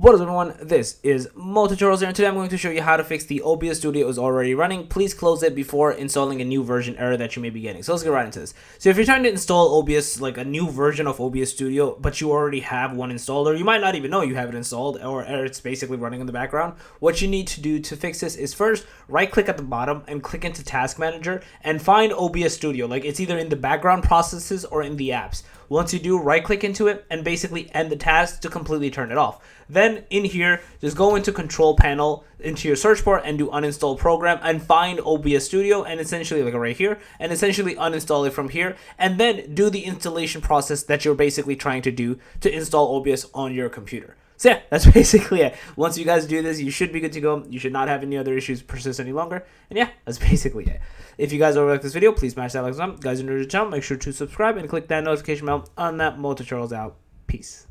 What is up, everyone? This is Multi-Tutorials here, and today I'm going to show you how to fix the OBS Studio is already running. Please close it before installing a new version error that you may be getting. So let's get right into this. So if you're trying to install OBS, like a new version of OBS Studio, but you already have one installed, or you might not even know you have it installed, or it's basically running in the background, what you need to do to fix this is first right-click at the bottom and click into Task Manager and find OBS Studio. Like, it's either in the background processes or in the apps. Once you do, right-click into it and basically end the task to completely turn it off. Then in here, just go into Control Panel, into your search bar, and do Uninstall Program, and find OBS Studio, and essentially, like right here, and essentially uninstall it from here, and then do the installation process that you're basically trying to do to install OBS on your computer. So yeah, that's basically it. Once you guys do this, you should be good to go. You should not have any other issues persist any longer. And yeah, that's basically it. If you guys like this video, please smash that like button. Guys, if you're new to the channel, make sure to subscribe and click that notification bell on that. Multi-Tutorials out. Peace.